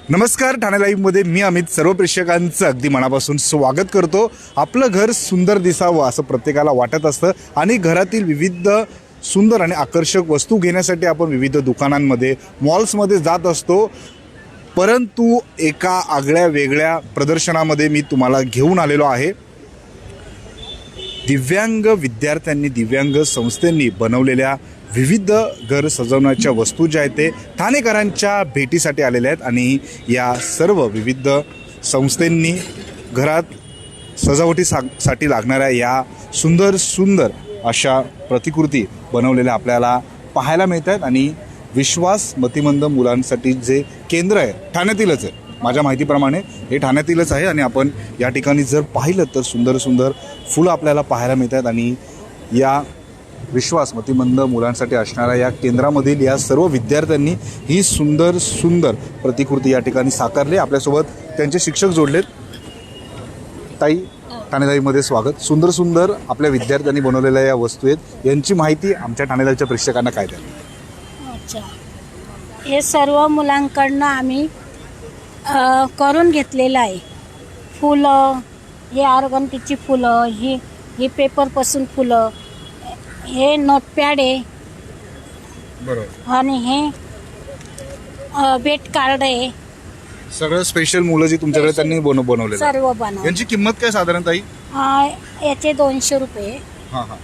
नमस्कार, ठाणे लाईव्हमध्ये मी अमित सर्व प्रेक्षकांचं अगदी मनापासून स्वागत करतो। आपलं घर सुंदर दिसावं असं प्रत्येकाला वाटत असतं आणि घरातील विविध सुंदर आणि आकर्षक वस्तू घेण्यासाठी आपण विविध दुकानांमध्ये मॉल्समध्ये जात असतो। परंतु एका आगळ्या वेगळ्या प्रदर्शनामध्ये मी तुम्हाला घेऊन आलेलो आहे। दिव्यांग विद्यार्थ्यांनी दिव्यांग संस्थांनी बनवलेल्या विविध घर सजवण्याच्या वस्तू ज्या आहेत ते ठाणेकरांच्या भेटीसाठी आलेल्या आहेत आणि या सर्व विविध संस्थांनी घरात सजावटीसाठी लागणाऱ्या या सुंदर सुंदर अशा प्रतिकृती बनवलेल्या आपल्याला पाहायला मिळतात। आणि विश्वास मतिमंद मुलांसाठी जे केंद्र आहे ठाण्यातीलच आहे, माझ्या माहितीप्रमाणे हे ठाण्यातीलच आहे आणि आपण या ठिकाणी जर पाहिलं तर सुंदर सुंदर फुलं आपल्याला पाहायला मिळतात। आणि या विश्वास मतिमंद मुलांसाठी असणाऱ्या या केंद्रामधील या सर्व विद्यार्थ्यांनी ही सुंदर सुंदर प्रतिकृती या ठिकाणी साकारली। आपल्यासोबत त्यांचे शिक्षक जोडलेत। ताई, ठाणे लाईव्हमध्ये स्वागत। सुंदर सुंदर आपल्या विद्यार्थ्यांनी बनवलेल्या या वस्तू आहेत, यांची माहिती आमच्या ठाणे लाईव्हच्या प्रेक्षकांना काय द्याल? अच्छा, हे सर्व मुलांकडनं आम्ही करून घेतलेलं आहे। फुलं, हे ऑर्गनटीची फुलं, ही पेपरपासून फुलं, हे नोटपॅड आहे बरोबर, आणि हे बेट कार्ड आहे। सगळं स्पेशल मुलं जी तुमच्याकडे त्यांनी बनवलेलं सर्व बनव। यांची किंमत काय साधारण ताई? याचे 200 रुपये। हां हां,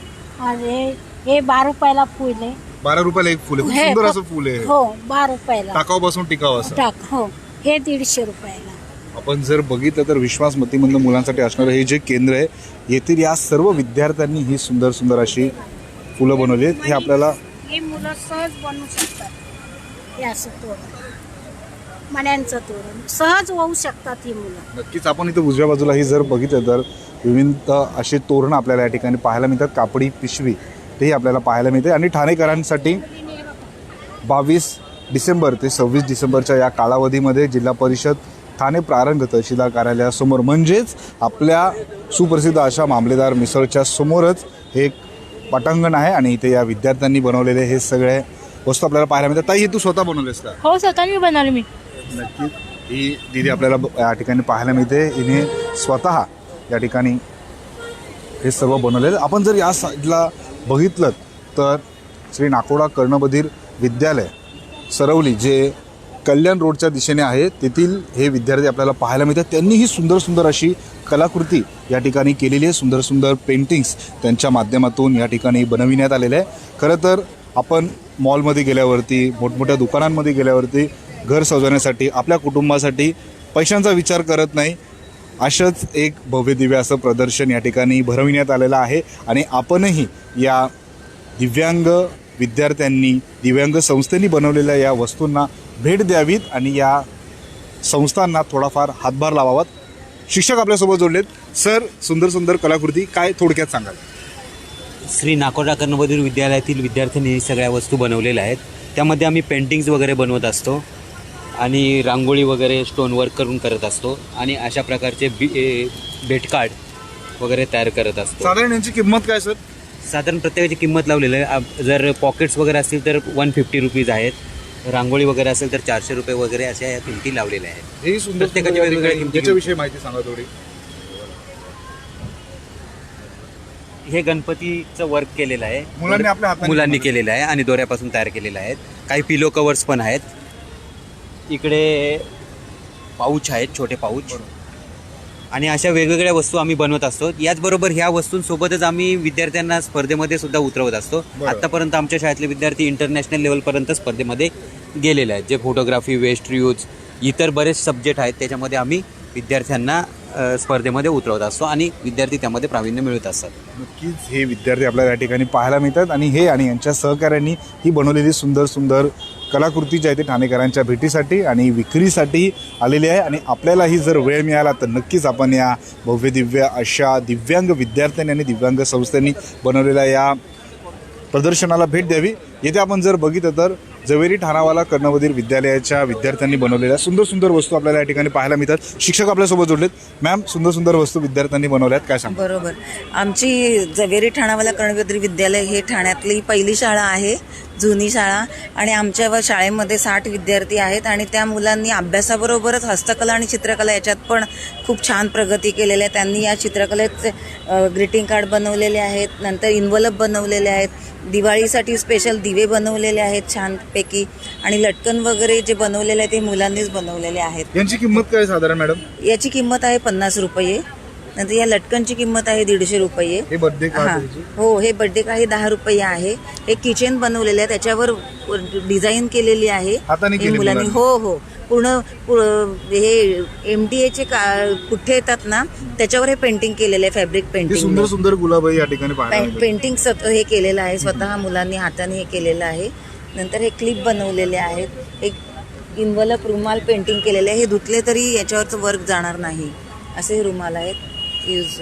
आणि हे 12 रुपयाला फुल आहे। 12 रुपयाला एक फुल आहे, सुंदर असं फुल आहे। हो, 12 रुपयाला टाकाऊपासून टिकाऊ असं। हो, हे 150 रुपयाला। आपण जर बघितलं तर विश्वास मतिमंद मुलांसाठी असणारं हे जे केंद्र आहे, येथील या सर्व विद्यार्थ्यांनी ही सुंदर सुंदर अशी फुलं बनवली आहेत। हे आपल्याला हे मुलं सहज बनवू शकतात। हे असं तोरण, मण्यांचं तोरण सहज होऊ शकतात ही मुलं। नक्कीच आपण इथं उजव्या बाजूला ही जर बघितलं तर विविध असे तोरण आपल्याला या ठिकाणी पाहायला मिळतात। कापडी पिशवी तेही आपल्याला पाहायला मिळते। आणि ठाणेकरांसाठी 22 डिसेंबर ते 26 डिसेंबरच्या या कालावधीमध्ये जिल्हा परिषद ठाणे प्रारंभ तहसीलदार कार्यालयासमोर म्हणजेच आपल्या सुप्रसिद्ध अशा मामलेदार मिसळच्या समोरच हे पटांगण आहे आणि इथे या विद्यार्थ्यांनी बनवलेले हे सगळे वस्तू आपल्याला पाहायला मिळतात। ताई, हे तू स्वतः बनवलेस का? हो, स्वतः मी बनवले। मी नक्कीच ही दीदी आपल्याला या ठिकाणी पाहायला मिळते। हिने स्वतः या ठिकाणी हे सर्व बनवलेलं। आपण जर या साईडला बघितलं तर श्री नाकोडा कर्णबधीर विद्यालय सरवली जे कल्याण रोडच्या दिशेने आहे, तेथील हे विद्यार्थी आपल्याला पाहायला मिळतात। त्यांनी ही सुंदर सुंदर अशी कलाकृती या ठिकाणी केलेली आहे। सुंदर सुंदर पेंटिंग्स त्यांच्या माध्यमातून या ठिकाणी बनविण्यात आलेले आहे। खरं तर आपण मॉलमध्ये गेल्यावरती, मोठमोठ्या दुकानांमध्ये गेल्यावरती घर सजवण्यासाठी आपल्या कुटुंबासाठी पैशांचा विचार करत नाही, अशाच एक भव्य दिव्य असं प्रदर्शन या ठिकाणी भरविण्यात आलेलं आहे। आणि आपणही या दिव्यांग विद्यार्थ्यांनी दिव्यांग संस्थेने बनवलेल्या या वस्तूंना भेट द्यावीत आणि या संस्थांना थोडाफार हातभार लावावात। शिक्षक आपल्यासोबत जोडलेत। सर, सुंदर सुंदर कलाकृती काय थोडक्यात सांगाल? श्री नाकोडा कर्णबधीर विद्यालयातील विद्यार्थ्यांनी सगळ्या वस्तू बनवलेल्या आहेत। त्यामध्ये आम्ही पेंटिंग्स वगैरे बनवत असतो आणि रांगोळी वगैरे स्टोन वर्क करून करत असतो आणि अशा प्रकारचे भेटकार्ड वगैरे तयार करत असतो। साधारण यांची किंमत काय सर? साधारण प्रत्येकाची किंमत लावलेली आहे। जर पॉकेट्स वगैरे असतील तर 150 रुपीज आहेत, रांगोळी वगैरे असेल तर 400 रुपये वगैरे अशा या किमती लावलेल्या आहेत। ही सुंदर प्रत्येकाच्या वेगवेगळ्या किमती। याच्याविषयी माहिती सांगा थोडी। हे गणपतीचं वर्क केलेलं आहे, मुलांनी आपल्या हाताने मुलांनी केलेलं आहे आणि दोऱ्यापासून तयार केलेलं आहेत। काही पिलो कवर्स पण आहेत। इकडे पाऊच आहेत, छोटे पाऊच, आणि अशा वेगवेगळ्या वस्तू आम्ही बनवत असतो। याचबरोबर ह्या वस्तूंसोबतच आम्ही विद्यार्थ्यांना स्पर्धेमध्ये सुद्धा उतरवत असतो। आत्तापर्यंत आमच्या शाळेतले विद्यार्थी इंटरनॅशनल लेवलपर्यंत स्पर्धेमध्ये गेलेले आहेत, जे फोटोग्राफी, वेस्ट यूज, इतर बरेच सब्जेक्ट आहेत, त्याच्यामध्ये आम्ही विद्यार्थ्यांना स्पर्धेमध्ये उतरवत असतो आणि विद्यार्थी त्यामध्ये प्रावीण्य मिळवत असतात। नक्कीच हे विद्यार्थी आपल्याला या ठिकाणी पाहायला मिळतात आणि हे आणि यांच्या सहकार्यांनी ही बनवलेली सुंदर सुंदर कलाकृती जी आहे ती ठाणेकरांच्या भेटीसाठी आणि विक्रीसाठी आलेली आहे। आणि आपल्यालाही जर वेळ मिळाला तर नक्कीच आपण या भव्य दिव्य अशा दिव्यांग विद्यार्थ्यांनी आणि दिव्यांग संस्थांनी बनवलेल्या या प्रदर्शनाला भेट द्यावी। येथे आपण जर बघितलं तर जवेरी ठाणावाला कर्णबधीर विद्यालयाच्या विद्यार्थ्यांनी बनवलेल्या सुंदर सुंदर वस्तू आपल्याला या ठिकाणी पाहायला मिळतात. शिक्षक आपल्यासोबत जोडलेत. मॅम, सुंदर सुंदर वस्तू विद्यार्थ्यांनी बनवल्यात, काय सांगा? बरोबर. आमची जवेरी ठाणावाला कर्णबधीर विद्यालय हे ठाण्यातली पहिली शाळा आहे, जुनी शाळा. आणि आमच्या शाळेमध्ये 60 विद्यार्थी आहेत आणि त्या मुलांनी अभ्यासाबरोबरच हस्तकला आणि चित्रकला याच्यात पण खूप छान प्रगती केलेली आहे. त्यांनी या चित्रकलेचे ग्रीटिंग कार्ड बनवलेले आहेत, नंतर इन्व्हलप बनवलेले आहेत, दिवाळीसाठी स्पेशल दिवे बनवलेले आहेत छानपैकी, आणि लटकन वगैरे जे बनवलेले आहे ते मुलांनीच बनवलेले आहेत. यांची किंमत काय साधारण मॅडम? याची किंमत आहे 50 रुपये. नंतर या लटकनची किंमत आहे 150 रुपये. हे बर्थडे हां, कार्ड? हो, हे बर्थडे कार्ड हे 10 रुपये आहे. हे किचन बनवलेले आहे, त्याच्यावर डिझाईन केलेली आहे हाताने हे केली मुलांनी. मुलांनी? हो हो, हे MDAचे पुठ्ठे येतात ना, त्याच्यावर हे पेंटिंग केलेलं आहे, फॅब्रिक हे पेंटिंग. सुंदर सुंदर गुलाब या ठिकाणी पाहायला मिळतात. पेंटिंग हे केलेलं आहे, स्वतः मुलांनी हाताने हे केलेलं आहे. नंतर हे क्लिप बनवलेले आहेत, एक इन्व्हलप रुमाल पेंटिंग केलेले आहे. हे धुतले तरी याच्यावरचं वर्क जाणार नाही असे हे रुमाल आहेत. यूज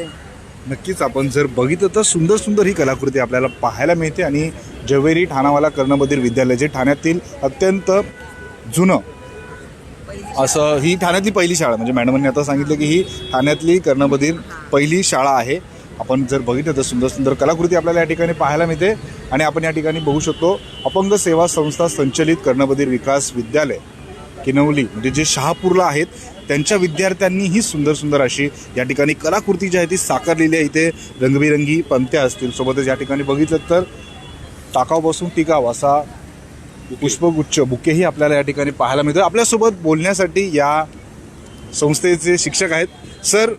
नक्कीच आपण जर बघितलं तर सुंदर सुंदर ही कलाकृती आपल्याला पाहायला मिळते. आणि जवेरी ठाणावाला कर्णबधीर विद्यालय जे ठाण्यातील अत्यंत जुनं असं, ही ठाण्यातली पहिली शाळा, म्हणजे मॅडमांनी आता सांगितलं की ही ठाण्यातली कर्णबधीर पहिली शाळा आहे. आपण जर बघितलं तर सुंदर सुंदर कलाकृती आपल्याला या ठिकाणी पाहायला मिळते. आणि आपण या ठिकाणी बघू शकतो अपंग सेवा संस्था संचलित कर्णबधीर विकास विद्यालय किनवली, म्हणजे जे शहापूरला आहेत, त्यांच्या विद्यार्थ्यांनी ही सुंदर सुंदर अशी या ठिकाणी कलाकृती जी आहे ती साकारलेली आहे. इथे रंगबिरंगी पंत्या असतील, सोबतच या ठिकाणी बघितलं तर टाकाऊपासून टिकाव असा पुष्पगुच्छ बुकेही आपल्याला या ठिकाणी पाहायला मिळतं. आपल्यासोबत बोलण्यासाठी या संस्थेचे शिक्षक आहेत. सर,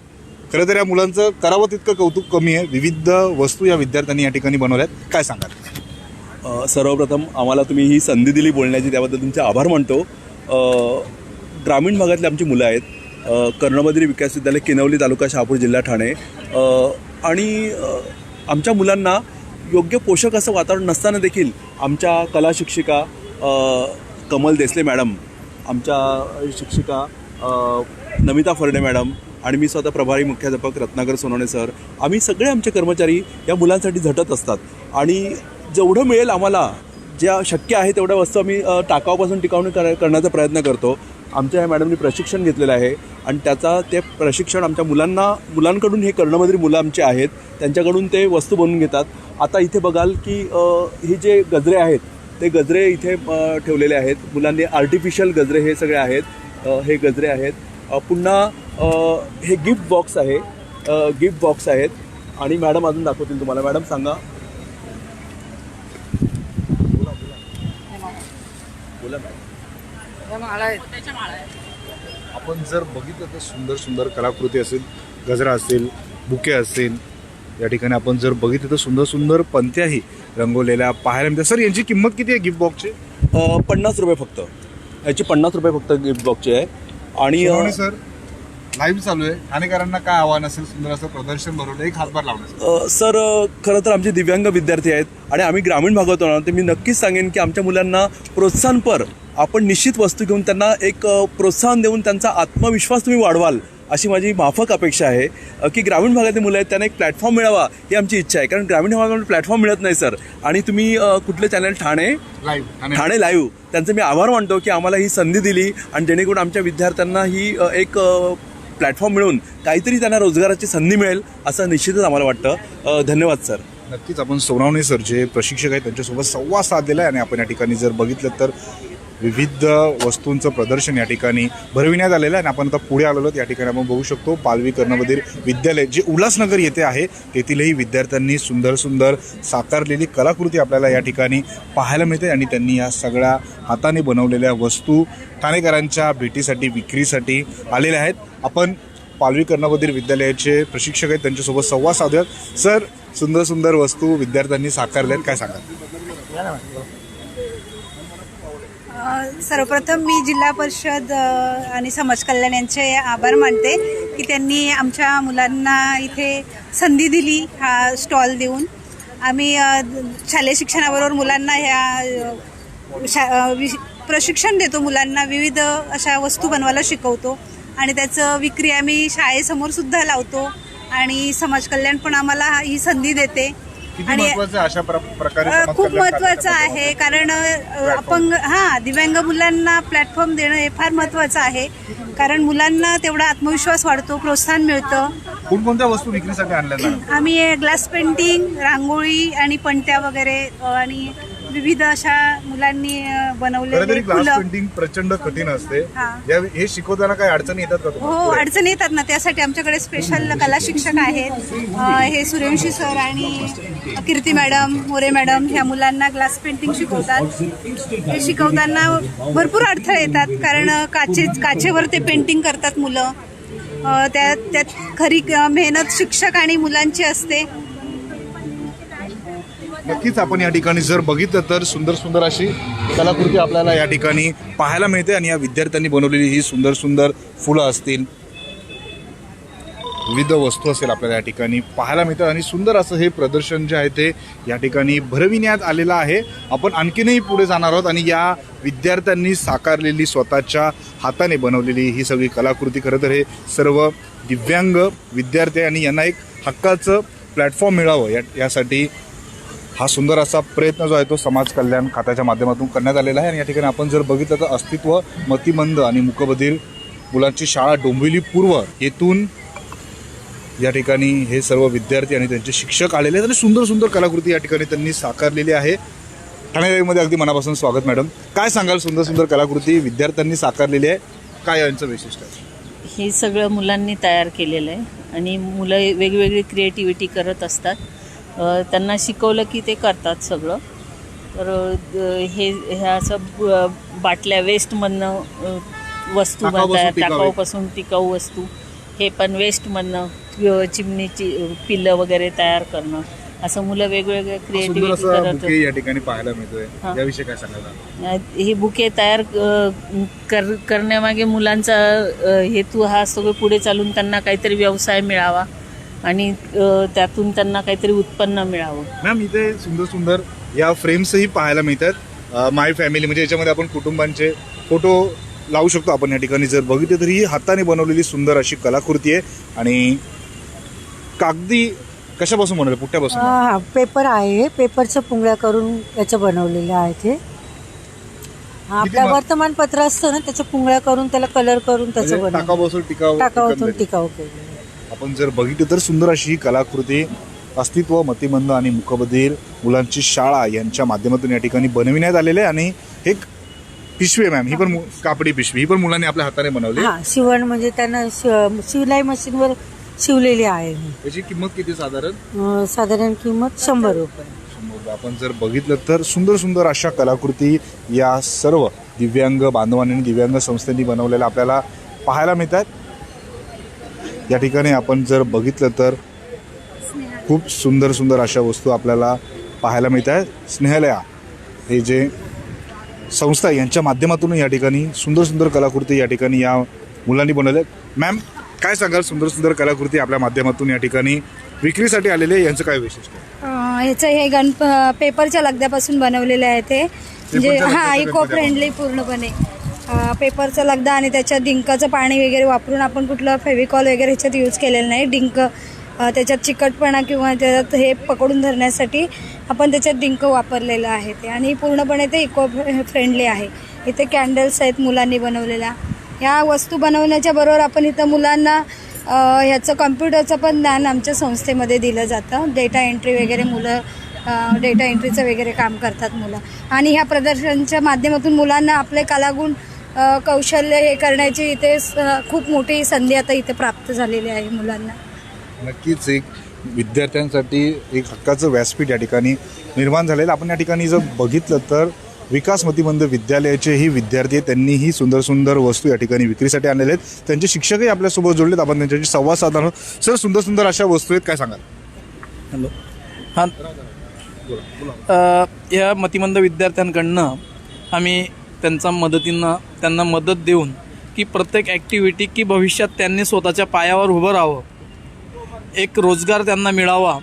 खरं तर या मुलांचं करावं तितकं कौतुक कमी आहे. विविध वस्तू या विद्यार्थ्यांनी या ठिकाणी बनवल्यात, काय सांगाल? सर्वप्रथम आम्हाला तुम्ही ही संधी दिली बोलण्याची, त्याबद्दल तुमचे आभार मानतो. ग्रामीण भागातली आमची मुलं आहेत, कर्णबधीर विकास विद्यालय किनवली, तालुका शहापूर, जिल्हा ठाणे. आणि आमच्या मुलांना योग्य पोषक असं वातावरण नसताना देखील आमच्या कला शिक्षिका कमल देसले मॅडम, आमच्या शिक्षिका नमिता फर्डे मॅडम, आणि मी स्वतः प्रभारी मुख्याध्यापक रत्नाकर सोनवणे सर, आम्ही सगळे आमचे कर्मचारी या मुलांसाठी झटत असतात. आणि जेवढं मिळेल आम्हाला, ज्या शक्य आहे तेवढ्या वस्तू आम्ही टाकावापासून टिकावणी करण्याचा प्रयत्न करतो. आमच्या या मॅडमनी प्रशिक्षण घेतलेलं आहे आणि ते प्रशिक्षण आमच्या मुलांकडून, हे कर्णबधीर मुलं आमचे आहेत, त्यांच्याकडून ते वस्तू बनवून घेतात. आता इथे बघाल की हे जे गजरे आहेत ते गजरे इथे ठेवलेले आहेत. मुलांनी आर्टिफिशियल गजरे हे सगळे आहेत, हे गजरे आहेत. पुन्हा हे गिफ्ट बॉक्स आहेत. आणि मॅडम अजून दाखवतील तुम्हाला. मॅडम सांगा. आपण जर बघितलं तर सुंदर सुंदर कलाकृती असेल, गजरा असेल, बुके असतील, या ठिकाणी आपण जर बघितलं तर सुंदर सुंदर पंत्याही रंगवलेल्या पाहायला मिळतात. सर, यांची किंमत किती आहे गिफ्ट बॉक्सची? 50 रुपये फक्त. याची 50 रुपये फक्त गिफ्ट बॉक्सची आहे. आणि सर, लाईव्ह चालू आहे, ठाणेकरांना काय आव्हान असेल? सुंदर असं प्रदर्शन बनवलं, एक हातभार लावण्याचं. सर, खरं तर आमचे दिव्यांग विद्यार्थी आहेत आणि आम्ही ग्रामीण भागातून आहोत. तर मी नक्कीच सांगेन की आमच्या मुलांना प्रोत्साहनपर आपण निश्चित वस्तू घेऊन त्यांना एक प्रोत्साहन देऊन त्यांचा आत्मविश्वास तुम्ही वाढवाल, अशी माझी माफक अपेक्षा आहे. की ग्रामीण भागातील मुलं आहेत त्यांना एक प्लॅटफॉर्म मिळावा ही आमची इच्छा आहे. कारण ग्रामीण भागामध्ये प्लॅटफॉर्म मिळत नाही सर. आणि तुम्ही कुठले चॅनल, ठाणे लाईव्ह, त्यांचं मी आभार मानतो की आम्हाला ही संधी दिली आणि जेणेकरून आमच्या विद्यार्थ्यांना ही एक प्लॅटफॉर्म मिळून काहीतरी त्यांना रोजगाराची संधी मिळेल असं निश्चितच आम्हाला वाटतं. धन्यवाद सर. नक्कीच आपण सोनावणे सर जे प्रशिक्षक आहेत त्यांच्यासोबत संवाद साधलेला आहे. आणि आपण या ठिकाणी जर बघितलं तर विविध वस्तूंचं प्रदर्शन या ठिकाणी भरविण्यात आलेलं आहे. आणि आपण आता पुढे आलेलो या ठिकाणी आपण बघू शकतो पालवी कर्णबधीर विद्यालय जे उल्हासनगर येथे आहे, तेथीलही विद्यार्थ्यांनी सुंदर सुंदर साकारलेली कलाकृती आपल्याला या ठिकाणी पाहायला मिळते. आणि त्यांनी या सगळ्या हाताने बनवलेल्या वस्तू ठाणेकरांच्या भेटीसाठी, विक्रीसाठी आलेल्या आहेत. आपण पालवी कर्णबधीर विद्यालयाचे प्रशिक्षक आहेत, त्यांच्यासोबत संवाद साधूयात. सर, सुंदर सुंदर वस्तू विद्यार्थ्यांनी साकारल्या आहेत, काय सांगा? सर्वप्रथम मी जिल्हा परिषद आणि समाज कल्याण यांचे आभार मानते की त्यांनी आमच्या मुलांना इथे संधी दिली हा स्टॉल देऊन. आम्ही शालेय शिक्षणाबरोबर मुलांना ह्या प्रशिक्षण देतो. मुलांना विविध अशा वस्तू बनवायला शिकवतो आणि त्याचं विक्री आम्ही शाळेसमोर सुद्धा लावतो. आणि समाज कल्याण पण आम्हाला ही संधी देते. किती आणि महत्वाचं आहे अशा प्रकारे समाज खूप कल्याण महत्वाचं खात्याच्या आहे, कारण अपंग दिव्यांग मुलांना प्लॅटफॉर्म देणं हे फार महत्वाचं आहे. कारण मुलांना तेवढा आत्मविश्वास वाढतो, प्रोत्साहन मिळतं. कोणकोणत्या वस्तू विक्रीसाठी आणल्या जातात? आम्ही ग्लास पेंटिंग, रांगोळी आणि पणत्या वगैरे आणि विविध अशा मुलांनी खरं बनवलेले तरी ग्लास फुलं. पेंटिंग प्रचंड कठीण असते. हा. हे शिकवताना काही अडचणी येतात का हो, तुम्हाला? अडचणी येतात ना, त्यासाठी आमच्याकडे स्पेशल कला शिक्षक आहेत. हे सूर्यवंशी सर आणि कीर्ती मॅडम, मोरे मॅडम ह्या मुलांना ग्लास पेंटिंग शिकवतात. हे शिकवताना भरपूर अडथळे येतात, कारण काचेवर ते पेंटिंग करतात मुलं. त्यात खरी मेहनत शिक्षक आणि मुलांची असते. नक्कीच आपण या ठिकाणी जर बघितलं तर सुंदर सुंदर अशी कलाकृती आपल्याला या ठिकाणी पाहायला मिळते. आणि या विद्यार्थ्यांनी बनवलेली ही सुंदर सुंदर फुलं असतील, विविध वस्तू असेल आपल्याला या ठिकाणी पाहायला मिळतात. आणि सुंदर असं हे प्रदर्शन जे आहे ते या ठिकाणी भरविण्यात आलेलं आहे. आपण आणखीनही पुढे जाणार आहोत आणि या विद्यार्थ्यांनी साकारलेली स्वतःच्या हाताने बनवलेली ही सगळी कलाकृती, खरं तर हे सर्व दिव्यांग विद्यार्थी आणि यांना एक हक्काचं प्लॅटफॉर्म मिळावं यासाठी हा सुंदर असा प्रयत्न जो आहे तो समाज कल्याण खात्याच्या माध्यमातून करण्यात आलेला आहे. आणि या ठिकाणी आपण जर बघितलं तर अस्तित्व मतिमंद आणि मूकबधीर मुलांची शाळा डोंबिवली पूर्व येथून या ठिकाणी हे सर्व विद्यार्थी आणि त्यांचे शिक्षक आलेले आहेत आणि सुंदर सुंदर कलाकृती या ठिकाणी त्यांनी साकारलेली आहे. ठाणे लाईव्हमध्ये अगदी मनापासून स्वागत मॅडम. काय सांगाल, सुंदर सुंदर कलाकृती विद्यार्थ्यांनी साकारलेली आहे, काय यांचं वैशिष्ट्य आहे? हे सगळं मुलांनी तयार केलेलं आहे आणि मुलं वेगवेगळी क्रिएटिव्हिटी करत असतात. त्यांना शिकवलं की ते करतात सगळं. तर ह्या असं बाटल्या वेस्टमधनं वस्तू बनतात, टाकाऊपासून टिकाऊ वस्तू, हे पण वेस्टमधनं चिमणीची पिलं वगैरे तयार करणं, असं मुलं वेगवेगळ्या क्रिएटिव्हिटी करत या ठिकाणी पाहायला मिळतोय, याविषयी काय सांगायला? हे बुके तयार करण्यामागे मुलांचा हेतू हा असतो की पुढे चालून त्यांना काहीतरी व्यवसाय मिळावा आणि त्यातून त्यांना काहीतरी उत्पन्न मिळावं. मॅम, इथे सुंदर सुंदर या फ्रेम्सही पाहायला मिळतात. माय फॅमिली म्हणजे याच्यामध्ये आपण कुटुंबांचे फोटो लावू शकतो. आपण या ठिकाणी जर बघितलं तर ही हाताने बनवलेली सुंदर अशी कलाकृती आहे. आणि कागदी कशापासून बनवलं? पुट्ट्यापासून? पेपर आहे, पेपरच्या पुंगळ्या करून याचं बनवलेलं आहे ते. आपलं वर्तमानपत्र असतं ना, त्याच्या पुंगळ्या करून त्याला कलर करून त्याचं बनवलं, टाकापासून टाकावातून टिकाऊ केलं. आपण जर बघितलं तर सुंदर अशी ही कलाकृती अस्तित्व मतिमंद आणि मूकबधीर मुलांची शाळा यांच्या माध्यमातून या ठिकाणी बनविण्यात आलेले आहे. आणि एक पिशवी आहे मॅम, ही पण कापडी पिशवी, ही पण मुलांनी आपल्या हाताने बनवली. हा, शिवण म्हणजे त्यांना शिवलाई मशीनवर शिवलेली आहे. याची किंमत किती साधारण? साधारण किंमत 100 रुपये. आपण जर बघितलं तर सुंदर सुंदर अशा कलाकृती या सर्व दिव्यांग बांधवांनी आणि दिव्यांग संस्थांनी बनवलेल्या आपल्याला पाहायला मिळतात. या ठिकाणी आपण जर बघितलं तर खूप सुंदर सुंदर अशा वस्तू आपल्याला पाहायला मिळत आहेत. स्नेहलया हे जे संस्था यांच्या माध्यमातून या ठिकाणी सुंदर सुंदर कलाकृती या ठिकाणी या मुलांनी बनवल्या. मॅम, काय सांगाल, सुंदर सुंदर कलाकृती आपल्या माध्यमातून या ठिकाणी विक्रीसाठी आलेले, यांचं काय वैशिष्ट्य? ह्याचं हे पेपरच्या लगद्यापासून बनवलेलं आहे ते, म्हणजे इको फ्रेंडली पूर्णपणे. पेपरचा लगदा आणि त्याच्यात डिंकाचं पाणी वगैरे वापरून आपण कुठलं फेविकॉल वगैरे ह्याच्यात यूज केलेलं नाही. डिंक त्याच्यात चिकटपणा किंवा त्याच्यात हे पकडून धरण्यासाठी आपण त्याच्यात डिंक वापरलेलं आहे ते. आणि पूर्णपणे ते इको फ्रेंडली आहे. इथे कॅन्डल्स आहेत मुलांनी बनवलेल्या. ह्या वस्तू बनवण्याच्या बरोबर आपण इथं मुलांना ह्याचं कम्प्युटरचं पण ज्ञान आमच्या संस्थेमध्ये दिलं जातं. डेटा एंट्री वगैरे मुलं डेटा एंट्रीचं वगैरे काम करतात मुलं. आणि ह्या प्रदर्शनाच्या माध्यमातून मुलांना आपले कलागुण कौशल्य हे करण्याची इथे खूप मोठी संधी आता इथे प्राप्त झालेली आहे मुलांना. नक्कीच एक विद्यार्थ्यांसाठी एक हक्काचं व्यासपीठ या ठिकाणी निर्माण झालेलं. आपण या ठिकाणी जर बघितलं तर विकास मतिमंद विद्यालयाचेही विद्यार्थी त्यांनी ही सुंदर सुंदर वस्तू या ठिकाणी विक्रीसाठी आणलेले आहेत. त्यांचे शिक्षकही आपल्यासोबत जोडलेत. आपण त्यांच्याशी संवाद साधणार आहोत. सर, सुंदर सुंदर अशा वस्तू आहेत, काय सांगाल? हॅलो. हां, या मतिमंद विद्यार्थ्यांकडनं आम्ही त्यांच्या मदतीनं त्यांना मदत देऊन की प्रत्येक ॲक्टिव्हिटी की भविष्यात त्यांनी स्वतःच्या पायावर उभं राहावं, एक रोजगार त्यांना मिळावा,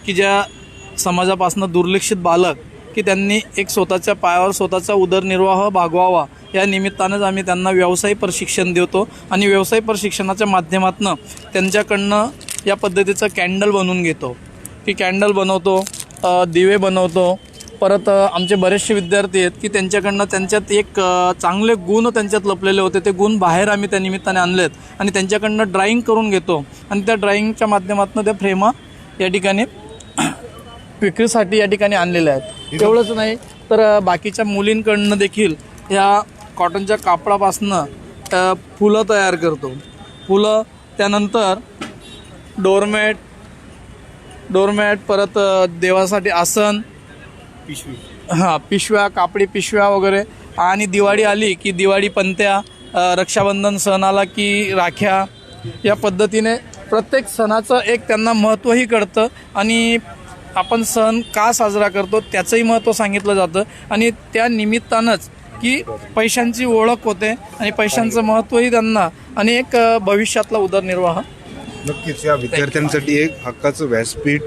की ज्या समाजापासून दुर्लक्षित बालक की त्यांनी एक स्वतःच्या पायावर स्वतःचा उदरनिर्वाह भागवावा, या निमित्तानंच आम्ही त्यांना व्यवसाय प्रशिक्षण देतो. आणि व्यवसाय प्रशिक्षणाच्या माध्यमातून त्यांच्याकडनं या पद्धतीचं कॅन्डल बनवून घेतो. की कॅन्डल बनवतो, दिवे बनवतो. परत आमचे बरेचसे विद्यार्थी आहेत की त्यांच्याकडनं त्यांच्यात एक चांगले गुण त्यांच्यात लपलेले होते. ते गुण बाहेर आम्ही त्या निमित्ताने आणलेत आणि त्यांच्याकडनं ड्रॉइंग करून घेतो आणि त्या ड्रॉइंगच्या माध्यमातून त्या फ्रेमा या ठिकाणी विक्रीसाठी या ठिकाणी आणलेल्या आहेत. तेवढंच नाही तर बाकीच्या मुलींकडनं देखील ह्या कॉटनच्या कापडापासनं फुलं तयार करतो. फुलं, त्यानंतर डोरमॅट, परत देवासाठी आसन, पिशव्या, कापडी पिशव्या वगैरे. आणि दिवाळी आली की दिवाळी पंत्या, रक्षाबंधन सण आला की राख्या. या पद्धतीने प्रत्येक सणाचं एक त्यांना महत्त्वही कळतं आणि आपण सण का साजरा करतो त्याचंही महत्त्व सांगितलं जातं. आणि त्या निमित्तानंच की पैशांची ओळख होते आणि पैशांचं महत्त्वही त्यांना आणि एक भविष्यातला उदरनिर्वाह. नक्कीच या विद्यार्थ्यांसाठी एक हक्काचं व्यासपीठ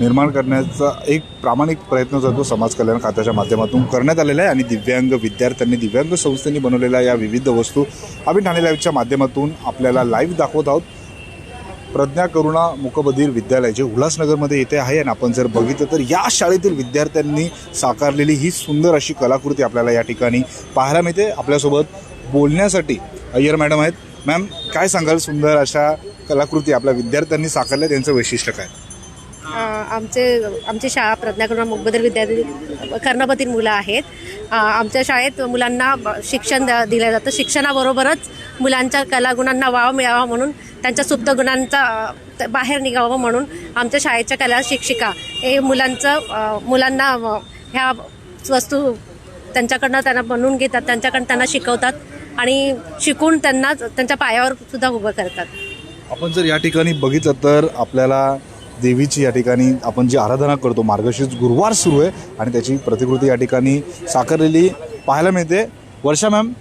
निर्माण करण्याचा एक प्रामाणिक प्रयत्न जो समाज कल्याण खात्याच्या माध्यमातून करण्यात आलेला आहे. आणि दिव्यांग विद्यार्थ्यांनी, दिव्यांग संस्थेने बनवलेल्या या विविध वस्तू आम्ही ठाणे लाईव्हच्या माध्यमातून आपल्याला लाईव्ह दाखवत आहोत. प्रज्ञा करुणा मूकबधीर विद्यालय जे उल्हासनगरमध्ये येथे आहे आणि आपण जर बघितलं तर या शाळेतील विद्यार्थ्यांनी साकारलेली ही सुंदर अशी कलाकृती आपल्याला या ठिकाणी पाहायला मिळते. आपल्यासोबत बोलण्यासाठी अय्यर मॅडम आहेत. मॅम, काय सांगाल, सुंदर अशा कलाकृती आपल्या विद्यार्थ्यांनी साकारल्या, त्यांचं वैशिष्ट्य काय? आमची शाळा प्रज्ञा करुणा मूकबधीर विद्यार्थी कर्णबधीर मुलं आहेत. आमच्या शाळेत मुलांना शिक्षण दिलं जातं. शिक्षणाबरोबरच मुलांच्या कलागुणांना वाव मिळावा म्हणून, त्यांच्या सुप्त गुणांचा बाहेर निघावं म्हणून आमच्या शाळेच्या कला शिक्षिका हे मुलांना ह्या वस्तू त्यांच्याकडनं त्यांना बनवून घेतात, त्यांच्याकडनं त्यांना शिकवतात आणि शिकून त्यांना त्यांच्या पायावर सुद्धा उभं करतात. आपण जर या ठिकाणी बघितलं तर आपल्याला देवीची या ठिकाणी आपण जी आराधना करतो, मार्गशीर्ष गुरुवार सुरू आहे आणि त्याची प्रतिकृती या ठिकाणी साकारलेली पाहायला मिळते. वर्षा मॅम,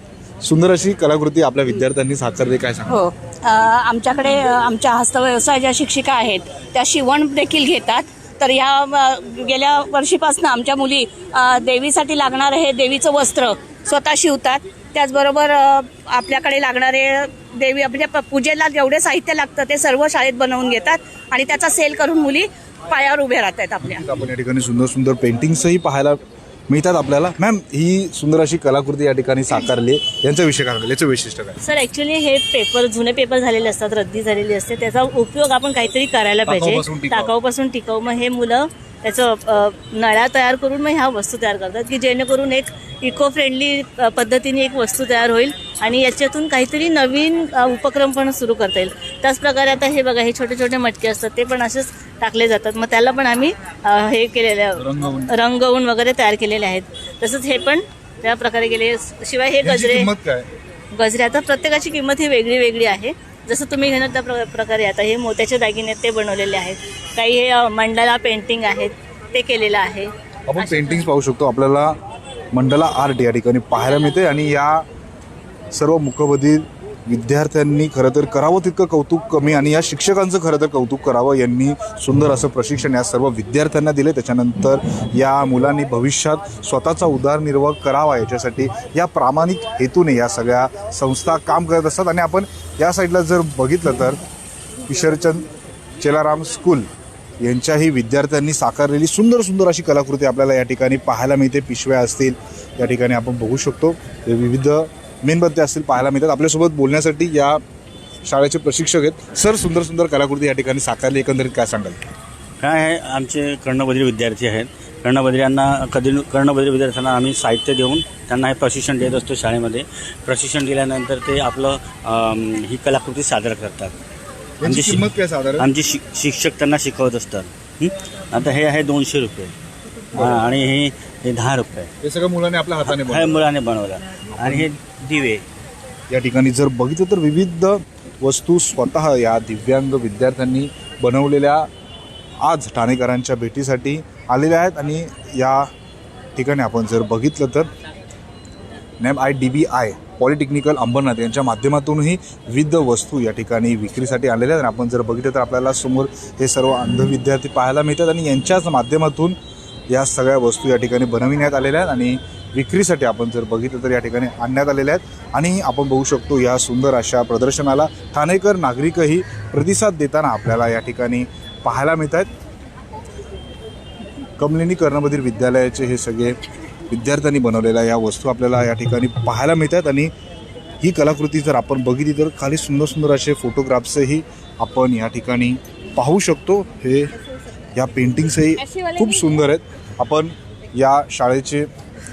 सुंदर अशी कलाकृती आपल्या विद्यार्थ्यांनी साकारली, काय सांगा? हो, आमच्याकडे आमच्या हस्तव्यवसाय ज्या शिक्षिका आहेत त्या शिवण देखील घेतात. तर या गेल्या वर्षीपासून आमच्या मुली देवीसाठी लागणारं हे देवीचं वस्त्र स्वतः शिवतात. त्याचबरोबर आपल्याकडे लागणारे देवी म्हणजे पूजेला जेवढे साहित्य लागतं ते सर्व शाळेत बनवून घेतात आणि त्याचा सेल करून मुली पायावर उभे राहत आहेत आपल्या. आपण या ठिकाणी सुंदर सुंदर पेंटिंग्सही पाहायला मिळतात आपल्याला. मॅम, ही सुंदर अशी कलाकृती या ठिकाणी साकारली, यांच्याविषयी काय, याचं वैशिष्ट्य काय? सर, ॲक्च्युली हे पेपर जुने पेपर झालेले असतात, रद्दी झालेली असते, त्याचा उपयोग आपण काहीतरी करायला पाहिजे. टाकाऊपासून टिकाऊ. मग हे मुलं त्याचं नळ्या तयार करून मग ह्या वस्तू तयार करतात की जेणेकरून एक इको फ्रेंडली पद्धतीने एक वस्तू तयार होईल आणि याच्यातून काहीतरी नवीन उपक्रम पण सुरू करता येईल. त्याचप्रकारे आता हे बघा, हे छोटे छोटे मटके असतात ते पण असेच टाकले जातात. मग त्याला पण आम्ही हे केलेले रंगवून वगैरे तयार केलेले आहेत. तसंच हे पण त्या प्रकारे केले. शिवाय हे गजरे आता प्रत्येकाची किंमत ही वेगळी वेगळी आहे. जसं तुम्ही घेणार त्या प्रकारे आता हे मोत्याचे दागिने ते बनवलेले आहेत. काही हे मंडला पेंटिंग आहेत ते केलेलं आहे. आपण पेंटिंग्स पाहू शकतो, आपल्याला मंडला आर्ट या ठिकाणी पाहायला मिळते. आणि या सर्व मूकबधीर विद्यार्थ्यांनी खरं तर करावं तितकं कौतुक कमी आणि या शिक्षकांचं खरं तर कौतुक करावं. यांनी सुंदर असं प्रशिक्षण या सर्व विद्यार्थ्यांना दिले. त्याच्यानंतर या मुलांनी भविष्यात स्वतःचा उदरनिर्वाह करावा याच्यासाठी या प्रामाणिक हेतूने या सगळ्या संस्था काम करत असतात. आणि आपण या साईडला जर बघितलं तर किशोरचंद चेलाराम स्कूल यांच्याही विद्यार्थ्यांनी साकारलेली सुंदर सुंदर अशी कलाकृती आपल्याला या ठिकाणी पाहायला मिळते. पिशव्या असतील या ठिकाणी आपण बघू शकतो, विविध मेणबत्त्या असतील पाहायला मिळतात. आपल्यासोबत बोलण्यासाठी या शाळेचे प्रशिक्षक आहेत. सर, सुंदर सुंदर कलाकृती या ठिकाणी साकारली, एकंदरीत काय सांगाल? काय आहे, आमचे कर्णबधिर विद्यार्थी आहेत. कर्णबधिर विद्यार्थ्यांना आम्ही साहित्य देऊन त्यांना हे प्रशिक्षण देत असतो. शाळेमध्ये प्रशिक्षण दिल्यानंतर ते आपलं ही कलाकृती सादर करतात. आमचे शिक्षक त्यांना शिकवत असतात. आता हे आहे 200 रुपये आणि हे 10 रुपये. हे सगळं मुलाने आपल्या हाताने मुलाने बनवलं. आणि हे दिवे या ठिकाणी जर बघितलं तर विविध वस्तू स्वतः या दिव्यांग विद्यार्थ्यांनी बनवलेल्या आज ठाणेकरांच्या भेटीसाठी आलेल्या आहेत. आणि या ठिकाणी आपण जर बघितलं तर NAMIDBI पॉलिटेक्निकल अंबरनाथ यांच्या माध्यमातूनही विविध वस्तू या ठिकाणी विक्रीसाठी आलेल्या आहेत. आणि आपण जर बघितलं तर आपल्याला समोर हे सर्व अंध विद्यार्थी पाहायला मिळतात आणि यांच्याच माध्यमातून या सगळ्या वस्तू या ठिकाणी बनविण्यात आलेल्या आहेत आणि विक्रीसाठी आपण जर बघितलं तर या ठिकाणी आणण्यात आलेल्या आहेत. आणि आपण बघू शकतो या सुंदर अशा प्रदर्शनाला ठाणेकर नागरिकही प्रतिसाद देताना आपल्याला या ठिकाणी पाहायला मिळत आहेत. कमलिनी कर्णबधीर विद्यालयाचे हे सगळे विद्यार्थ्यांनी बनवलेल्या या वस्तू आपल्याला या ठिकाणी पाहायला मिळतात. आणि ही कलाकृती जर आपण बघितली तर खाली सुंदर सुंदर असे फोटोग्राफ्सही आपण या ठिकाणी पाहू शकतो. हे या पेंटिंग्सही खूप सुंदर आहेत. आपण या शाळेचे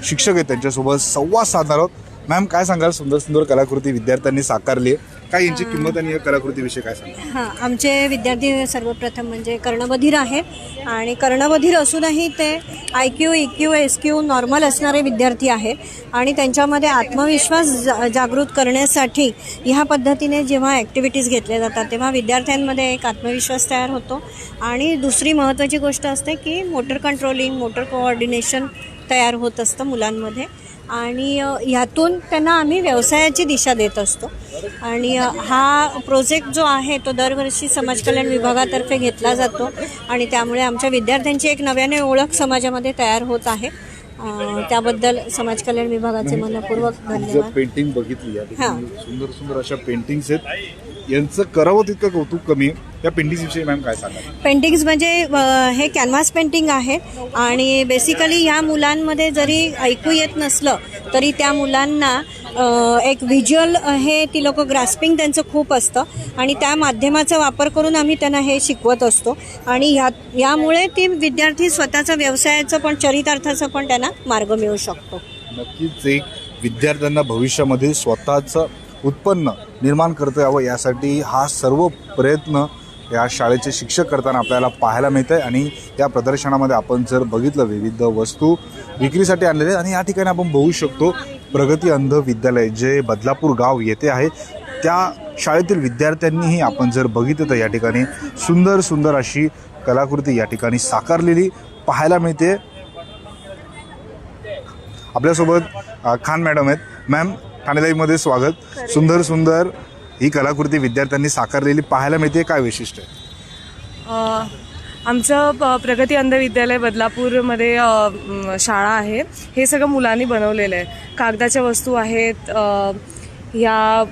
शिक्षक आहेत त्यांच्यासोबत संवाद साधणार आहोत. मॅम, काय सांगाल, सुंदर सुंदर कलाकृती विद्यार्थ्यांनी साकारली आहे, काय यांची किंमत आणि या कलाकृतीविषयी काय सांगाल? हां, आमचे विद्यार्थी सर्वप्रथम म्हणजे कर्णबधीर आहेत आणि कर्णबधीर असूनही ते IQ, EQ, SQ नॉर्मल असणारे विद्यार्थी आहेत आणि त्यांच्यामध्ये आत्मविश्वास जागृत करण्यासाठी ह्या पद्धतीने जेव्हा ॲक्टिव्हिटीज घेतल्या जातात तेव्हा विद्यार्थ्यांमध्ये एक आत्मविश्वास तयार होतो. आणि दुसरी महत्त्वाची गोष्ट असते की मोटर कंट्रोलिंग, मोटर कोऑर्डिनेशन तयार होत असतं मुलांमध्ये आणि ह्यातून त्यांना आम्ही व्यवसायाची दिशा देत असतो. आणि हा प्रोजेक्ट जो आहे तो दरवर्षी समाज कल्याण विभागातर्फे घेतला जातो आणि त्यामुळे आमच्या विद्यार्थ्यांची एक नव्याने ओळख समाजामध्ये तयार होत आहे. त्याबद्दल समाज कल्याण विभागाचे मनपूर्वक धन्यवाद. पेंटिंग बघितली या ठिकाणी सुंदर सुंदर अशा पेंटिंग्स आहेत, यांचं करावं तितकं कौतुक कमी आहे. या पेंटिंग्स विषयी मॅम काय सांगा? पेंटिंग्स म्हणजे हे कॅनव्हास पेंटिंग आहे आणि बेसिकली ह्या मुलांमध्ये जरी ऐकू येत नसलं तरी त्या मुलांना एक व्हिज्युअल हे ती लोक ग्रास्पिंग त्यांचं खूप असतं आणि त्या माध्यमाचा वापर करून आम्ही त्यांना हे शिकवत असतो. आणि यामुळे ती विद्यार्थी स्वतःचा व्यवसायाचं पण चरितार्थाचा पण त्यांना मार्ग मिळू शकतो. नक्कीच एक विद्यार्थ्यांना भविष्यामध्ये स्वतःचं उत्पन्न निर्माण करता यावं यासाठी हा सर्व प्रयत्न या शाळेचे शिक्षक करताना आपल्याला पाहायला मिळतं आहे. आणि या प्रदर्शनामध्ये आपण जर बघितलं विविध वस्तू विक्रीसाठी आणलेले आहेत. आणि या ठिकाणी आपण बघू शकतो प्रगती अंध विद्यालय जे बदलापूर गाव येथे आहे त्या शाळेतील विद्यार्थ्यांनीही आपण जर बघितलं तर या ठिकाणी सुंदर सुंदर अशी कलाकृती या ठिकाणी साकारलेली पाहायला मिळते. आपल्यासोबत खान मॅडम आहेत. मॅम, ठाणे लाईव्हमध्ये स्वागत. सुंदर सुंदर ही कलाकृती विद्यार्थ्यांनी साकारलेली पाहायला मिळते, काय वैशिष्ट्य आहे? आमचं प्रगती अंध विद्यालय बदलापूरमध्ये शाळा आहे. हे सगळं मुलांनी बनवलेलं आहे. कागदाच्या वस्तू आहेत, ह्या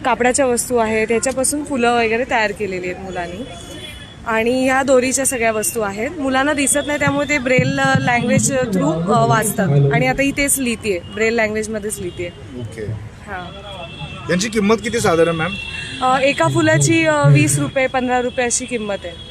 कापडाच्या वस्तू आहेत, ह्याच्यापासून फुलं वगैरे तयार केलेली आहेत मुलांनी. आणि ह्या दोरीच्या सगळ्या वस्तू आहेत. मुलांना दिसत नाही त्यामुळे ते ब्रेल लँग्वेज थ्रू वाचतात आणि आता ही तेच लिहिते, ब्रेल लँग्वेजमध्येच लिहिते. ओके. हां. यांची किंमत किती साधारण मॅम? एका फुलाची 20 रुपये 15 रुपये अशी किंमत आहे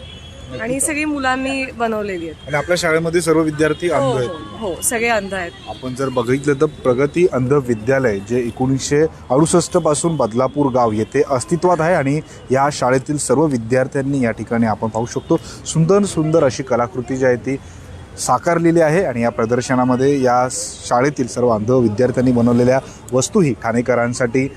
आणि ही सगळी मुलांनी बनवलेली आहेत. आणि आपल्या शाळेमध्ये सर्व विद्यार्थी अंध आहेत? हो, सगळे अंध आहेत. आपण जर बघितलं तर प्रगती अंध विद्यालय जे 1968 पासून बदलापूर गाव येथे अस्तित्वात आहे आणि या शाळेतील सर्व विद्यार्थ्यांनी या ठिकाणी आपण पाहू शकतो सुंदर सुंदर अशी कलाकृती जी आहे ती साकारलेली आहे. आणि या प्रदर्शनामध्ये या शाळेतील सर्व अंध विद्यार्थ्यांनी बनवलेल्या वस्तूही ठाणेकरांसाठी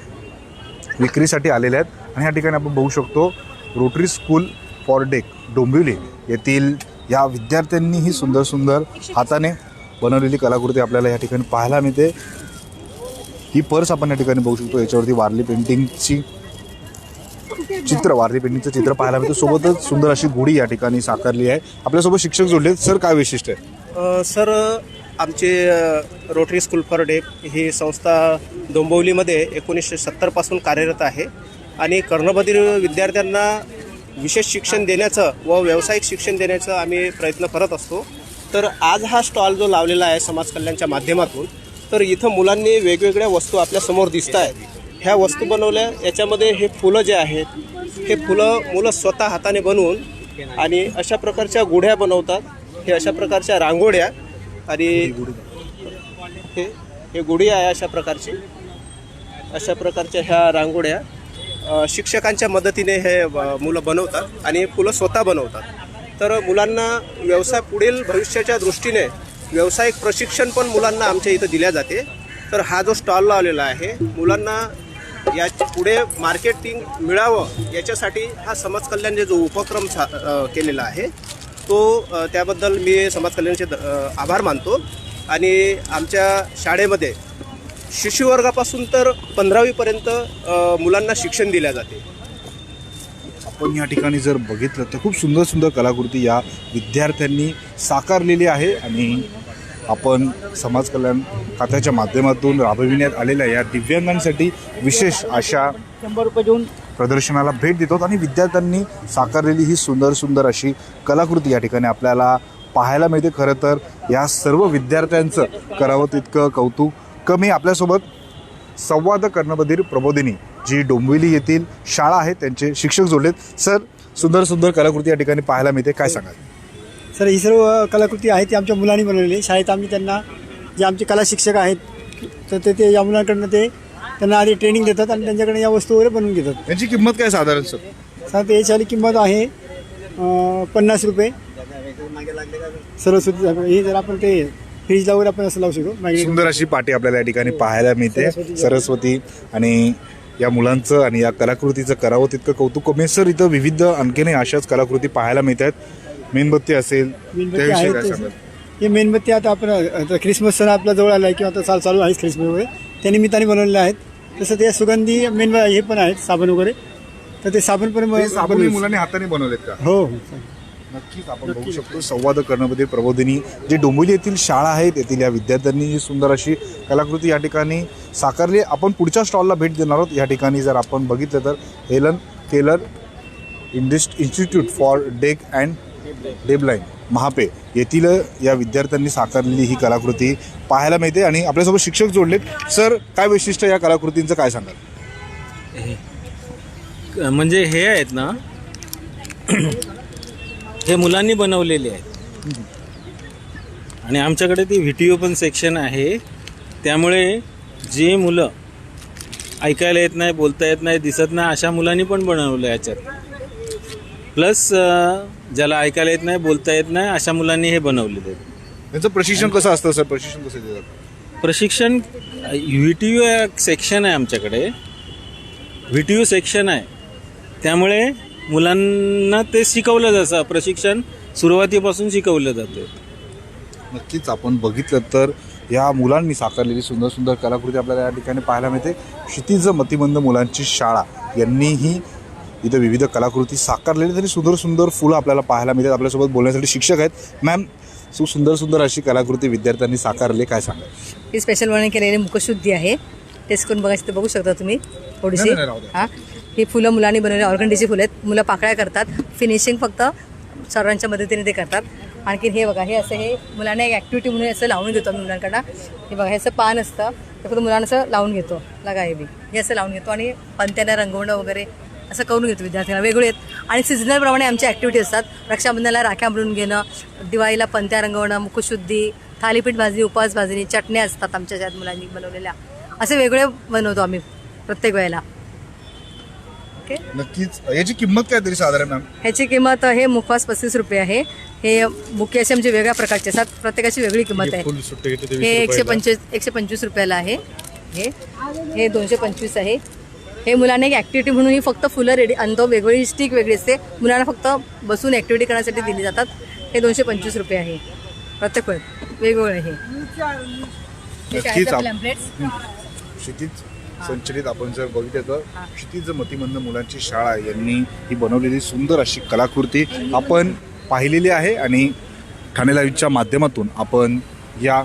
विक्रीसाठी आलेल्या आहेत. आणि या ठिकाणी आपण बघू शकतो rotary school for deck Dombivli येथील या विद्यार्थ्यांनी ही सुंदर सुंदर हाताने बनवलेली कलाकृती आपल्याला या ठिकाणी पाहायला मिळते. ही पर्स आपण या ठिकाणी बघू शकतो, याच्यावरती वारली पेंटिंगचं चित्र पाहायला मिळतं. सोबतच सुंदर अशी गुढी या ठिकाणी साकारली आहे. आपल्यासोबत शिक्षक जोडले. सर, काय वैशिष्ट्य आहे? सर, आमचे रोटरी स्कूल फॉर डेफ ही संस्था डोंबिवलीमध्ये 1970 पासून कार्यरत आहे आणि कर्णबधीर विद्यार्थ्यांना विशेष शिक्षण देण्याचं व व्यावसायिक शिक्षण देण्याचं आम्ही प्रयत्न करत असतो. तर आज हा स्टॉल जो लावलेला आहे समाज कल्याणच्या माध्यमातून, तर इथं मुलांनी वेगवेगळ्या वस्तू आपल्यासमोर दिसत आहेत. ह्या वस्तू बनवल्या, याच्यामध्ये हे फुलं जे आहेत हे फुलं मुलं स्वतः हाताने बनवून आणि अशा प्रकारच्या गुढ्या बनवतात. हे अशा प्रकारच्या रांगोळ्या आणि हे गुढी आहे अशा प्रकारच्या ह्या रांगोळ्या शिक्षकांच्या मदतीने हे मुलं बनवतात आणि फुलं स्वतः बनवतात. तर मुलांना व्यवसाय पुढील भविष्याच्या दृष्टीने व्यावसायिक प्रशिक्षण पण मुलांना आमच्या इथं दिल्या जाते. तर हा जो स्टॉल लावलेला आहे मुलांना या पुढे मार्केटिंग मिळावं याच्यासाठी हा समाज कल्याणने जो उपक्रम केलेला आहे तो त्याबद्दल मी समाज कल्याणचे आभार मानतो. आणि आमच्या शाळेमध्ये शिशुवर्गापासून तर 15वीपर्यंत मुलांना शिक्षण दिल्या जाते. आपण या ठिकाणी जर बघितलं तर खूप सुंदर सुंदर कलाकृती या विद्यार्थ्यांनी साकारलेली आहे. आणि आपण समाज कल्याण खात्याच्या माध्यमातून राबविण्यात आलेल्या या दिव्यांगांसाठी विशेष अशा 100 रुपये देऊन प्रदर्शनाला भेट देतो आणि विद्यार्थ्यांनी साकारलेली ही सुंदर सुंदर अशी कलाकृती या ठिकाणी आपल्याला पाहायला मिळते. खरं तर या सर्व विद्यार्थ्यांचं करावं तितकं कौतुक कमी. आपल्यासोबत संवाद कर्णबधीर प्रबोधिनी जी डोंबिवली येथील शाळा आहे त्यांचे शिक्षक जोडलेत. सर, सुंदर सुंदर कलाकृती या ठिकाणी पाहायला मिळते, काय सांगाल? सर, ही सर्व कलाकृती आहे ती आमच्या मुलांनी बनवलेली. शाळेत आम्ही त्यांना जे आमचे कला शिक्षक आहेत तर ते या मुलांकडनं त्यांना आधी ट्रेनिंग देतात आणि त्यांच्याकडे या वस्तू वगैरे बनवून घेतात. यांची किंमत काय साधारण सर? सर, याची किंमत आहे 50 रुपये. सरस्वती हे जर आपण ते फ्रीजला वगैरे आपण असं लावू शकतो. सुंदर अशी पाटी आपल्याला या ठिकाणी पाहायला मिळते. सरस्वती आणि या मुलांचं आणि या कलाकृतीचं करावं तितकं कौतुक कमी. सर, इथं विविध आणखीनही अशाच कलाकृती पाहायला मिळतात. मेणबत्ती असेल, मेणबत्ती आहे. हे मेणबत्ती आता आपण आता ख्रिसमस सण आपल्या जवळ आला आहे किंवा आता चालू आहे ख्रिसमस वगैरे त्या निमित्ताने बनवलेले आहेत. तसं ते सुगंधी हे पण आहेत, साबण वगैरे. तर ते साबण पण मुलांनी हाताने बनवलेत का? हो, नक्कीच आपण बघू शकतो. संवाद करण्यामध्ये प्रबोधिनी जी डोंबिवली येथील शाळा आहे तेथील या विद्यार्थ्यांनी ही सुंदर अशी कलाकृती या ठिकाणी साकारली. आपण पुढच्या स्टॉलला भेट देणार आहोत. या ठिकाणी जर आपण बघितलं तर Helen Keller institute for deaf and deafblind Mahape येथील या विद्यार्थ्यांनी साकारलेली ही कलाकृती पाहायला मिळते. आणि आपल्यासोबत शिक्षक जोडलेत. सर, काय वैशिष्ट्य या कलाकृतींचं, काय सांगाल? म्हणजे हे आहेत ना, हे मुलांनी बनवलेले आहेत आणि आमच्याकडे ती व्हिडिओ पण सेक्शन आहे. त्यामुळे जे मुलं ऐकायला येत नाही, बोलता येत नाही, दिसत नाही अशा मुलांनी पण बनवलं याच्यात. प्लस ज्याला ऐकायला येत नाही, बोलता येत नाही अशा मुलांनी हे बनवलेलं आहे. त्यांचं प्रशिक्षण कसं असतं सर? प्रशिक्षण कसं देतात? प्रशिक्षण व्हिडिओ सेक्शन आहे आमच्याकडे, व्हिडिओ सेक्शन आहे. त्यामुळे मुलांना ते शिकवलं जातं. प्रशिक्षण सुरुवातीपासून शिकवलं जातं. नक्कीच आपण बघितलं तर या मुलांनी साकारलेली सुंदर सुंदर कलाकृती आपल्याला या ठिकाणी पाहायला मिळते. क्षितिज मतिमंद मुलांची शाळा यांनीही इथं विविध कलाकृती साकारलेली तरी सुंदर सुंदर फुलं आपल्याला पाहायला मिळतात. आपल्यासोबत बोलण्यासाठी शिक्षक आहेत. मॅम, सुंदर सुंदर अशी कलाकृती विद्यार्थ्यांनी साकारली, काय सांगाल? ही स्पेशल वर्णन केलेली मुखशुद्धी आहे. टेस्ट करून बघायचं तर बघू शकता तुम्ही थोडीशी. हां, ही फुलं मुलांनी बनवली, ऑर्गंडीची फुलं आहेत. मुलं पाकळ्या करतात, फिनिशिंग फक्त सरांच्या मदतीने ते करतात. आणखीन हे बघा, हे असं हे मुलांना एक ॲक्टिव्हिटी म्हणून असं लावून घेतो आम्ही मुलांकडनं. हे बघा, हे असं पान असतं ते फक्त मुलांना असं लावून घेतो. लगा हे असं लावून घेतो आणि पंत्याला रंगवणं वगैरे असं करून घेतो विद्यार्थ्यांना. वेगळे आहेत आणि सिजनलप्रमाणे आमच्या ॲक्टिव्हिटी असतात. रक्षाबंधनाला राख्या बनवून घेणं, दिवाळीला पंत्या रंगवणं, मुखशुद्धी, थालीपीठ भाजणी, उपवास भाजणी, चटण्या असतात आमच्या ज्यात मुलांनी बनवलेल्या. असे वेगळे बनवतो आम्ही प्रत्येक वेळेला. ओके, नक्कीच. याची किंमत काय तरी साधारण मॅम? ह्याची किंमत, हे मुखवास 35 रुपये आहे. हे मुख्य असे म्हणजे वेगळ्या प्रकारचे असतात, प्रत्येकाची वेगळी किंमत आहे. हे 125 रुपयाला आहे. हे 225 आहे. हे मुलांना एक ॲक्टिव्हिटी म्हणून ही फक्त फुलं रेडी आणतो, वेगवेगळी स्टिक वेगळी असते, मुलांना फक्त बसून ॲक्टिव्हिटी करण्यासाठी दिली जातात. हे 225 रुपये आहे. प्रत्येक वेळ वेगवेगळे आहे. क्षितिज संचलित आपण जर बघितलं तर क्षितिज मतिमंद मुलांची शाळा यांनी ही बनवलेली सुंदर अशी कलाकृती आपण पाहिलेली आहे. आणि ठाणे लाईव्हच्या माध्यमातून आपण या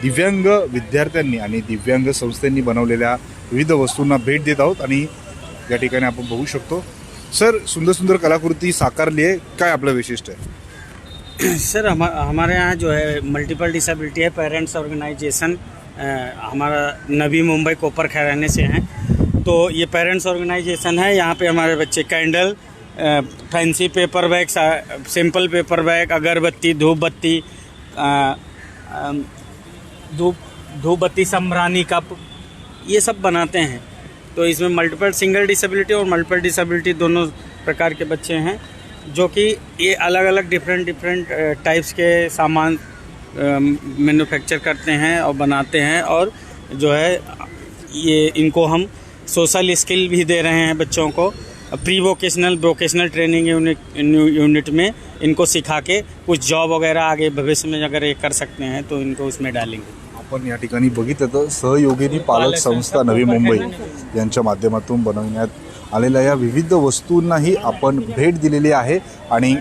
दिव्यांग विद्यार्थ्यांनी आणि दिव्यांग संस्थांनी बनवलेल्या विविध वस्तूंना भेट देत आहोत. आणि या ठिकाणी आपण बघू शकतो. सर, सुंदर सुंदर कलाकृती साकारली आहे, काय आपलं वैशिष्ट्य आहे? सर, हमारे यहाँ जो है मल्टीपल डिसेबिलिटी है, पेरेंट्स ऑर्गेनाइजेशन हमारा नवी मुंबई कोपर खैराने से हैं. तो ये पेरेंट्स ऑर्गेनाइजेशन है. यहाँ पे हमारे बच्चे candle, fancy paper bag, simple paper bag, अगरबत्ती, धूप बत्ती, संभरानी कप, ये सब बनाते हैं. तो इसमें मल्टीपल सिंगल डिसेबिलिटी और मल्टीपल डिसेबिलिटी दोनों प्रकार के बच्चे हैं, जो कि ये अलग अलग डिफरेंट टाइप्स के सामान मैन्युफैक्चर करते हैं और बनाते हैं. और जो है ये इनको हम सोशल स्किल भी दे रहे हैं बच्चों को. प्री वोकेशनल ट्रेनिंग यूनिट में इनको सिखा के कुछ जॉब वगैरह आगे भविष्य में अगर ये कर सकते हैं तो इनको उसमें डालेंगे. आपण या ठिकाणी बघितलं तर सहयोगिनी पालक संस्था नवी मुंबई यांच्या माध्यमातून बनवण्यात आलेल्या या विविध वस्तूंनाही आपण भेट दिलेली आहे. आणि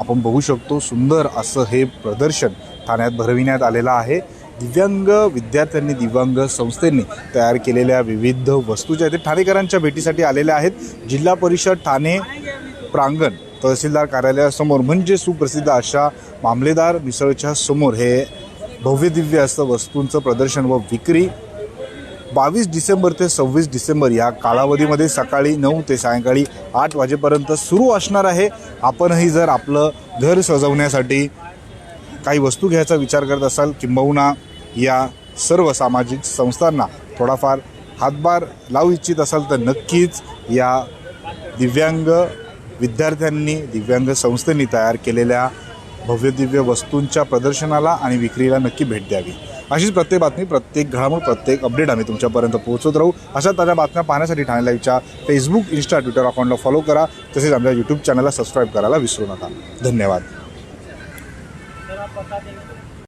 आपण बघू शकतो सुंदर असं हे प्रदर्शन ठाण्यात भरविण्यात आलेलं आहे. दिव्यांग विद्यार्थ्यांनी, दिव्यांग संस्थेंनी तयार केलेल्या विविध वस्तू ज्या आहेत ठाणेकरांच्या भेटीसाठी आलेल्या आहेत. जिल्हा परिषद ठाणे प्रांगण तहसीलदार कार्यालयासमोर म्हणजे सुप्रसिद्ध अशा मामलेदार मिसळच्या समोर हे भव्य दिव्य असं वस्तूंचं प्रदर्शन व विक्री 22 डिसेंबर ते 26 डिसेंबर या कालावधीमध्ये सकाळी 9 ते सायंकाळी 8 वाजेपर्यंत सुरू असणार आहे. आपणही जर आपलं घर सजवण्यासाठी काही वस्तू घ्यायचा विचार करत असाल किंबहुना या सर्व सामाजिक संस्थांना थोडाफार हातभार लावू इच्छित असाल तर नक्कीच या दिव्यांग विद्यार्थ्यांनी दिव्यांग संस्थेने तयार केलेल्या भव्य दिव्य वस्तूंच्या प्रदर्शनाला आणि विक्रीला नक्की भेट द्यावी. अशीच प्रत्येक बातमी, प्रत्येक घडामोड, प्रत्येक अपडेट आम्ही तुमच्यापर्यंत पोहोचवत राहू. अशा ताज्या बातम्या पाहण्यासाठी ठाणे लाईव्हच्या फेसबुक, इन्स्टा, ट्विटर अकाउंटला फॉलो करा. तसेच आमच्या यूट्यूब चॅनलला सबस्क्राईब करायला विसरू नका. धन्यवाद.